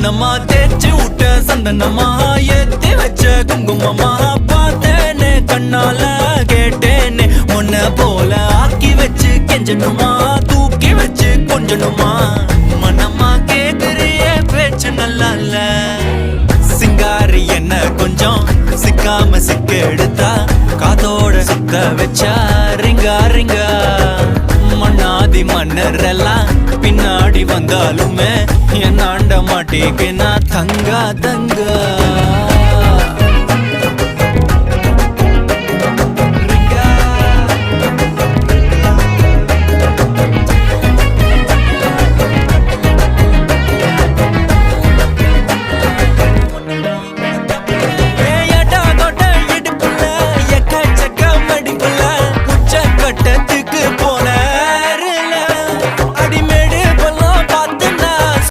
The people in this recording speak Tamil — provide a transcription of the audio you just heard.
மன்னம்மா தேய்ச்சி விட்ட சந்தனமா ஏத்தி வச்ச குங்குமமா பார்த்தேனே கண்ணால கேட்டேனே உன்ன போல ஆக்கி வச்சு கெஞ்சணுமா தூக்கி வச்சு கொஞ்சணுமா மன்னம்மா கேக்குறிய பேச்சு நல்லா இல்ல சிங்காரி என்ன கொஞ்சம் சிக்காம சிக்க எடுத்தா காதோட சுத்த வச்சா ரிங்கா ரிங்கா மண்ணாதி மன்னர் எல்லாம் பின்னாடி வந்தாலுமே என் ஆண்ட மாட்டேக்கு நான் தங்கா தங்கா